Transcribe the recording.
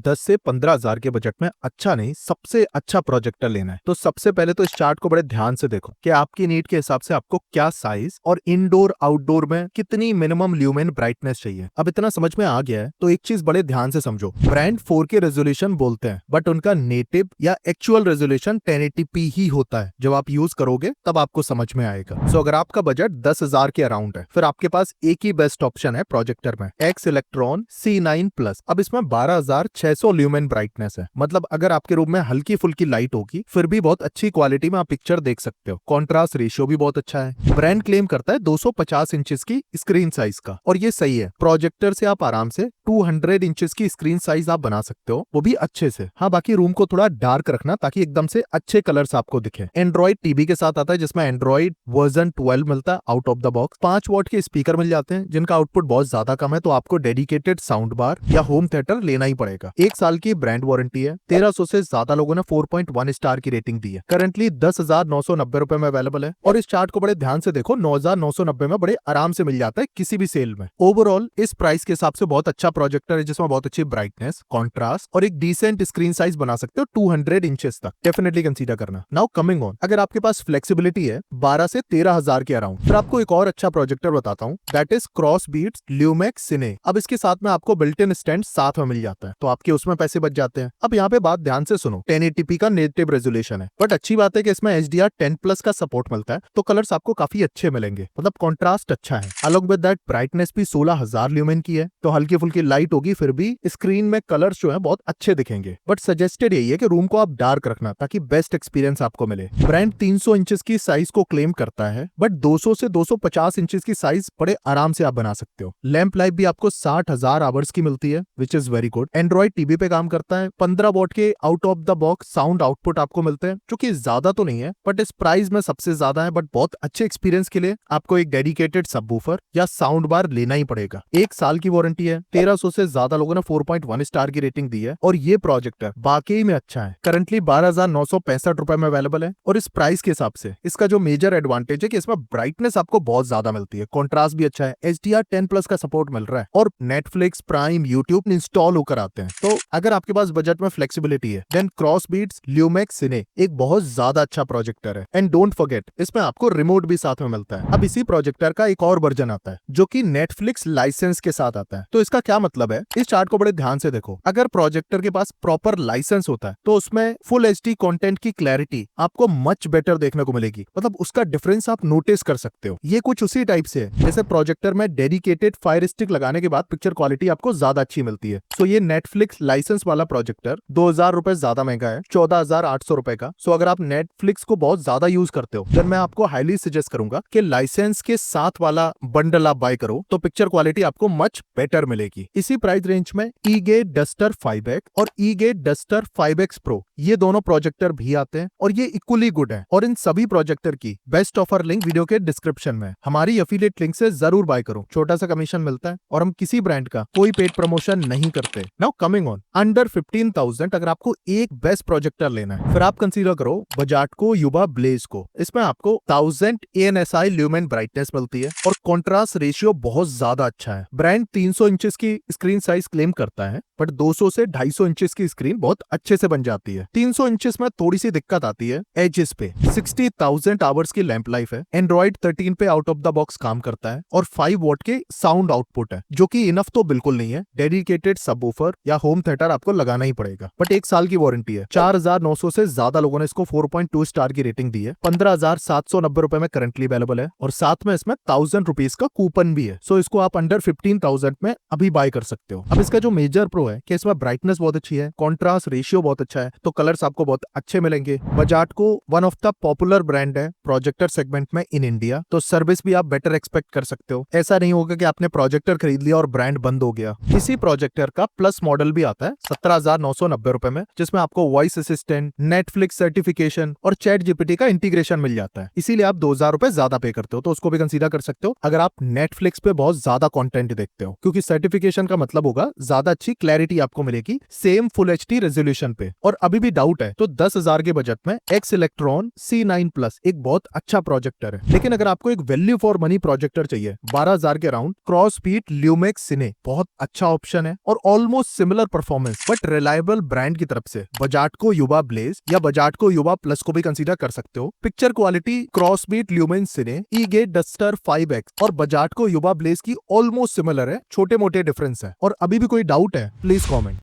10 से 15,000 के बजट में अच्छा नहीं सबसे अच्छा प्रोजेक्टर लेना है तो सबसे पहले तो इस चार्ट को बड़े ध्यान से देखो कि आपकी नीड के हिसाब से आपको क्या साइज और इंडोर आउटडोर में कितनी मिनिमम ल्यूमेन ब्राइटनेस चाहिए। अब इतना समझ में आ गया है तो एक चीज बड़े ध्यान से समझो, ब्रांड 4K रेजोल्यूशन बोलते हैं बट उनका नेटिव या एक्चुअल रेजोल्यूशन 1080p ही होता है। जब आप यूज करोगे तब आपको समझ में आएगा। सो अगर आपका बजट 10,000 के अराउंड है फिर आपके पास एक ही बेस्ट ऑप्शन है प्रोजेक्टर में, एक्स इलेक्ट्रॉन C9 प्लस। अब इसमें 12,600 ल्यूमेन ब्राइटनेस है, मतलब अगर आपके रूम में हल्की फुल्की लाइट होगी फिर भी बहुत अच्छी क्वालिटी में आप पिक्चर देख सकते हो। कॉन्ट्रास्ट रेशियो भी बहुत अच्छा है। ब्रांड क्लेम करता है 250 इंचेस की स्क्रीन साइज का और ये सही है। प्रोजेक्टर से आप आराम से 200 इंचेस की स्क्रीन साइज आप बना सकते हो, वो भी अच्छे से। हाँ, बाकी रूम को थोड़ा डार्क रखना ताकि एकदम से अच्छे कलर्स आपको दिखे। एंड्रॉइड टीवी के साथ आता है जिसमें एंड्रॉइड वर्जन 12 मिलता है out of the box. 5 what के स्पीकर मिल जाते हैं जिनका आउटपुट बहुत ज्यादा कम है तो आपको डेडिकेटेड साउंड बार या होम थिएटर लेना ही पड़ेगा। 1 साल की ब्रांड वारंटी है। 1300 से ज्यादा लोगों ने 4.1 स्टार की रेटिंग दी है। करंटली 10,990 रुपए में अवेलेबल है और इस चार्ट को बड़े ध्यान से देखो, 9,990 में बड़े आराम से मिल जाता है किसी भी सेल में। ओवरऑल इस प्राइस के हिसाब से बहुत अच्छा प्रोजेक्टर है जिसमें बहुत अच्छी ब्राइटनेस, कॉन्ट्रास्ट और एक डिसेंट स्क्रीन साइज बना सकते हो 200 इंचेस तक। डेफिनेटली कंसीडर करना। नाउ कमिंग ऑन, अगर आपके पास फ्लेक्सिबिलिटी है 12 से 13,000 के अराउंड फिर आपको एक और अच्छा प्रोजेक्टर बताता हूँ, दैट इज क्रॉसबीट्स ल्यूमेक्स सिने। अब इसके साथ में आपको बिल्ट इन स्टैंड साथ में मिल जाता है तो आपके उसमें पैसे बच जाते हैं। अब यहाँ पे बात ध्यान से सुनो, 1080p का नेटिव रेजोल्यूशन है बट अच्छी बात है कि इसमें HDR10 प्लस का सपोर्ट मिलता है तो कलर्स आपको काफी अच्छे मिलेंगे, मतलब कॉन्ट्रास्ट अच्छा है। अलॉन्ग विद दैट ब्राइटनेस भी 16,000 ल्यूमेन की है तो हल्की फुल्की लाइट होगी फिर भी स्क्रीन में कलर्स जो है बहुत अच्छे दिखेंगे। बट सजेस्टेड यही है कि रूम को आप डार्क रखना ताकि बेस्ट एक्सपीरियंस आपको मिले। ब्रांड 300 इंचेस की साइज को क्लेम करता है बट 200 से 250 इंचेस की साइज बड़े आराम से आप बना सकते हो। लैंप लाइफ भी आपको 60,000 आवर्स की मिलती है which is very good. Android TV पे काम करता है। 15 वॉट के out of the box sound output आपको मिलते हैं जो कि ज्यादा तो नहीं है बट इस प्राइस में सबसे ज्यादा है। बट बहुत अच्छे एक्सपीरियंस के लिए आपको एक डेडिकेटेड सबवूफर या साउंड बार लेना ही पड़ेगा। 1 साल की वारंटी है। 1300 से ज्यादा लोगों ने 4.1 स्टार की रेटिंग दी है और ये प्रोजेक्टर वाकई में अच्छा है। करंटली 12,965 रुपए में अवेलेबल है और इस प्राइस के हिसाब से इसका जो मेजर एडवांटेज है कि इसमें ब्राइटनेस आपको बहुत ज्यादा मिलती है, कॉन्ट्रास्ट भी अच्छा है, HDR10 प्लस का सपोर्ट मिल रहा है और नेटफ्लिक्स, प्राइम, यूट्यूब इंस्टॉल होकर आते हैं। तो अगर आपके पास बजट में फ्लेक्सिबिलिटी है देन क्रॉसबीट्स ल्यूमेक्स सिने एक बहुत ज्यादा अच्छा प्रोजेक्टर है। एंड डोंट फॉरगेट इसमें आपको रिमोट भी साथ में मिलता है। अब इसी प्रोजेक्टर का एक और वर्जन आता है जो कि नेटफ्लिक्स लाइसेंस के साथ आता है। तो इसका क्या मतलब है, इस चार्ट को बड़े ध्यान से देखो। अगर प्रोजेक्टर के पास प्रॉपर लाइसेंस होता है तो उसमें फुल HD कंटेंट की क्लैरिटी आपको मच बेटर देखने को मिलेगी, मतलब उसका डिफरेंस आप नोटिस कर सकते हो। ये कुछ उसी टाइप से है जैसे प्रोजेक्टर में डेडिकेटेड फायर स्टिक लगाने के बाद पिक्चर क्वालिटी आपको ज्यादा अच्छी मिलती है। सो ये नेटफ्लिक्स लाइसेंस वाला प्रोजेक्टर 2,000 रुपए ज्यादा महंगा है, 14,800 रुपए का। सो अगर आप नेटफ्लिक्स को बहुत ज्यादा यूज करते हो देन मैं आपको हाईली सजेस्ट करूंगा कि लाइसेंस के साथ वाला बंडल आप बाय करो तो पिक्चर क्वालिटी आपको मच बेटर मिलेगी। इसी प्राइस रेंज में eGate Duster 5X और eGate Duster 5X Pro ये दोनों प्रोजेक्टर भी आते हैं और ये इक्वली गुड है। और इन सभी प्रोजेक्टर की बेस्ट ऑफर लिंक वीडियो के डिस्क्रिप्शन में। हमारी एफिलिएट लिंक से जरूर बाय करो, छोटा सा कमीशन मिलता है और हम किसी ब्रांड का कोई पेड प्रमोशन नहीं करते। नाउ कमिंग ऑन, अंडर 15,000 अगर आपको एक बेस्ट प्रोजेक्टर लेना है फिर आप कंसीडर करो बजाट को युवा ब्लेज को। इसमें आपको 1000 ANSI ल्यूमेन ब्राइटनेस मिलती है और कॉन्ट्रास्ट रेशियो बहुत ज्यादा अच्छा है। ब्रांड 300 इंचेस की स्क्रीन साइज क्लेम करता है बट 200 से 250 इंचेस की स्क्रीन बहुत अच्छे से बन जाती है। 300 इंचेस में थोड़ी सी दिक्कत आती है एजेस पे। 60,000 आवर्स की लैंप लाइफ है। एंड्रॉइड 13 पे आउट ऑफ द बॉक्स काम करता है और 5 वॉट के साउंड आउटपुट है जो कि इनफ तो बिल्कुल नहीं है। डेडिकेटेड सबवूफर या होम थिएटर आपको लगाना ही पड़ेगा बट 1 साल की वारंटी है। 4,900 से ज्यादा लोगों ने इसको 4.2 स्टार की रेटिंग दी है। 15,790 रुपए में करंटली अवेलेबल है और साथ में इसमें 1,000 रुपीज का कूपन भी है। सो इसको आप अंडर 15,000 में अभी बाय कर सकते हो। अब इसका जो मेजर प्रो है कि इसमें ब्राइटनेस बहुत अच्छी है, कॉन्ट्रास्ट रेशियो बहुत अच्छा है तो कलर्स आपको बहुत अच्छे मिलेंगे। बजाज को one of the popular brand है प्रोजेक्टर सेगमेंट में इन इंडिया तो सर्विस भी आप बेटर एक्सपेक्ट कर सकते हो। ऐसा नहीं होगा कि आपने प्रोजेक्टर खरीद लिया और ब्रांड बंद हो गया। इसी प्रोजेक्टर का प्लस मॉडल भी आता है 17,990 रुपए में जिसमें आपको वॉइस असिस्टेंट, नेटफ्लिक्स सर्टिफिकेशन और चैट जीपीटी का इंटीग्रेशन मिल जाता है। इसीलिए आप 2,000 रुपए ज्यादा पे करते हो तो उसको भी कंसीडर कर सकते हो अगर आप नेटफ्लिक्स पे बहुत ज्यादा कंटेंट देखते हो, क्योंकि सर्टिफिकेशन का मतलब होगा ज्यादा अच्छी क्लैरिटी आपको मिलेगी सेम फुल HD रेजोल्यूशन पे। और अभी भी डाउट है तो 10,000 के बजट में एक्स इलेक्ट्रॉन C9 प्लस एक बहुत अच्छा प्रोजेक्टर है। लेकिन अगर आपको एक वैल्यू फॉर मनी प्रोजेक्टर चाहिए 12,000 के अराउंड, क्रॉसबीट ल्यूमेक्स सिने बहुत अच्छा ऑप्शन है और almost similar performance but reliable brand की तरफ से बजाटको युवा ब्लेज या बजाटको युवा प्लस को भी कंसीडर कर सकते हो। पिक्चर क्वालिटी क्रॉसबीट ल्यूमेन सिने ई-गेट डस्टर 5X और बजाटको युवा ब्लेज की ऑलमोस्ट सिमिलर है, छोटे मोटे डिफरेंस है। और अभी भी कोई डाउट है प्लीज कॉमेंट।